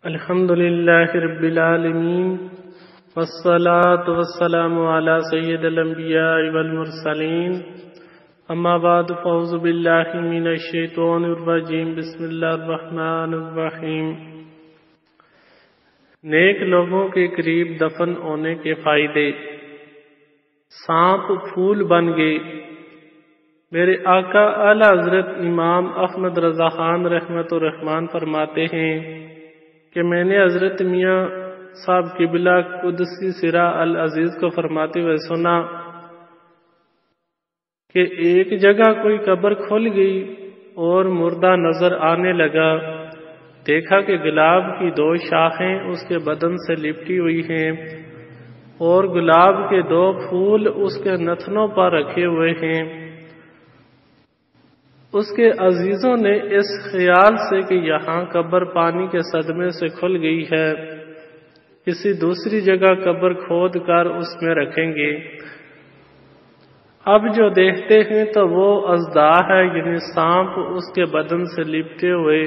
الحمد للہ رب العالمین والصلاة والسلام علی سید الانبیاء والمرسلین اما بعد فاعوذ باللہ من الشیطان الرجیم بسم اللہ الرحمن الرحیم۔ نیک لوگوں کے قریب دفن ہونے کے فائدے۔ سانپ پھول بن گئے۔ میرے آقا اعلیٰ حضرت امام احمد رضا خان رحمت الرحمن فرماتے ہیں کہ میں نے حضرت میاں صاحب قبلہ قدسی سرا العزیز کو فرماتے ہوئے سنا کہ ایک جگہ کوئی قبر کھل گئی اور مردہ نظر آنے لگا۔ دیکھا کہ گلاب کی 2 شاخیں اس کے بدن سے لپٹی ہوئی ہیں اور گلاب کے 2 پھول اس کے نتنوں پر رکھے ہوئے ہیں۔ اس کے عزیزوں نے اس خیال سے کہ یہاں قبر پانی کے صدمے سے کھل گئی ہے، کسی دوسری جگہ قبر کھود کر اس میں رکھیں گے۔ اب جو دیکھتے ہیں تو وہ اژدھا ہے، یعنی سانپ اس کے بدن سے لپٹے ہوئے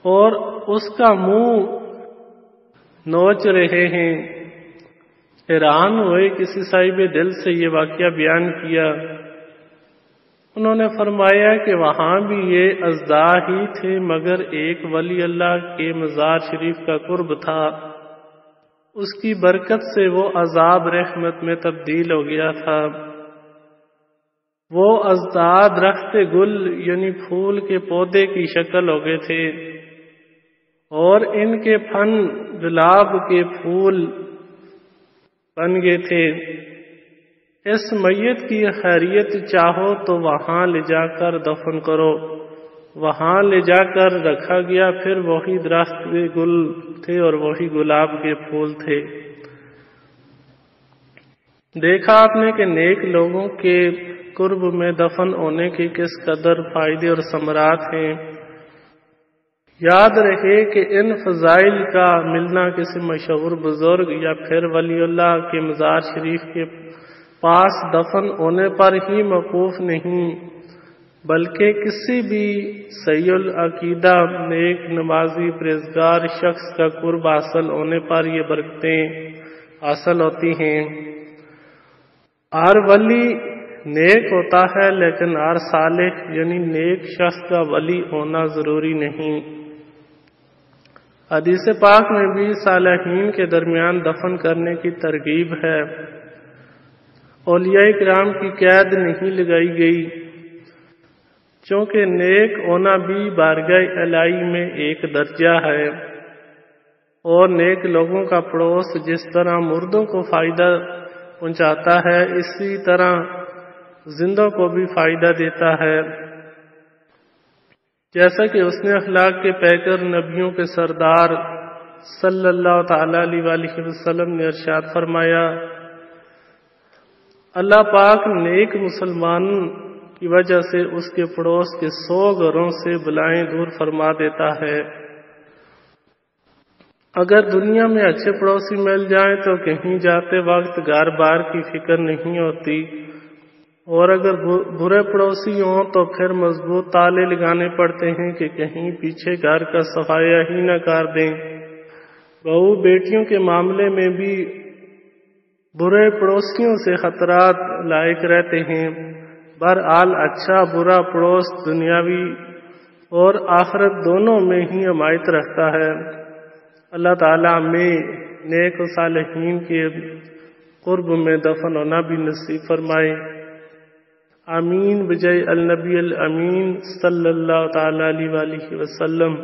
اور اس کا منہ نوچ رہے ہیں۔ حیران ہوئے، کسی صاحب دل سے یہ واقعہ بیان کیا۔ انہوں نے فرمایا کہ وہاں بھی یہ اژدھا ہی تھے، مگر ایک ولی اللہ کے مزار شریف کا قرب تھا، اس کی برکت سے وہ عذاب رحمت میں تبدیل ہو گیا تھا۔ وہ اژدھا درخت گل یعنی پھول کے پودے کی شکل ہو گئے تھے اور ان کے پھن گلاب کے پھول بن گئے تھے۔ اس میت کی خیریت چاہو تو وہاں لے جا کر دفن کرو۔ وہاں لے جا کر رکھا گیا، پھر وہی درخت کے گل تھے اور وہی گلاب کے پھول تھے۔ دیکھا آپ نے کہ نیک لوگوں کے قرب میں دفن ہونے کے کس قدر فائدے اور ثمرات ہیں۔ یاد رہے کہ ان فضائل کا ملنا کسی مشہور بزرگ یا پھر ولی اللہ کے مزار شریف کے پاس دفن ہونے پر ہی موقوف نہیں، بلکہ کسی بھی صحیح العقیدہ نیک نمازی پرہیزگار شخص کا قرب حاصل ہونے پر یہ برکتیں حاصل ہوتی ہیں۔ ہر ولی نیک ہوتا ہے، لیکن ہر صالح یعنی نیک شخص کا ولی ہونا ضروری نہیں۔ حدیث پاک میں بھی صالحین کے درمیان دفن کرنے کی ترغیب ہے۔ اولیاء کرام کی قید نہیں لگائی گئی، چونکہ نیک ہونا بھی بارگاہ الہی میں ایک درجہ ہے، اور نیک لوگوں کا پڑوس جس طرح مردوں کو فائدہ پہنچاتا ہے، اسی طرح زندوں کو بھی فائدہ دیتا ہے۔ جیسا کہ حسن اخلاق کے پیکر نبیوں کے سردار صلی اللہ تعالی علیہ وسلم نے ارشاد فرمایا، اللہ پاک نیک مسلمان کی وجہ سے اس کے پڑوس کے 100 گھروں سے بلائیں دور فرما دیتا ہے۔ اگر دنیا میں اچھے پڑوسی مل جائیں تو کہیں جاتے وقت گھر بار کی فکر نہیں ہوتی، اور اگر برے پڑوسی ہوں تو پھر مضبوط تالے لگانے پڑتے ہیں کہ کہیں پیچھے گھر کا صفایا ہی نہ کر دیں۔ بہو بیٹیوں کے معاملے میں بھی برے پڑوسیوں سے خطرات لاحق رہتے ہیں۔ بہرحال اچھا برا پڑوس دنیاوی اور آخرت دونوں میں ہی حمایت رکھتا ہے۔ اللہ تعالیٰ میں نیک و صالحین کے قرب میں دفن ہونا بھی نصیب فرمائے۔ آمین بجائے النبی الامین صلی اللہ تعالی علیہ وسلم۔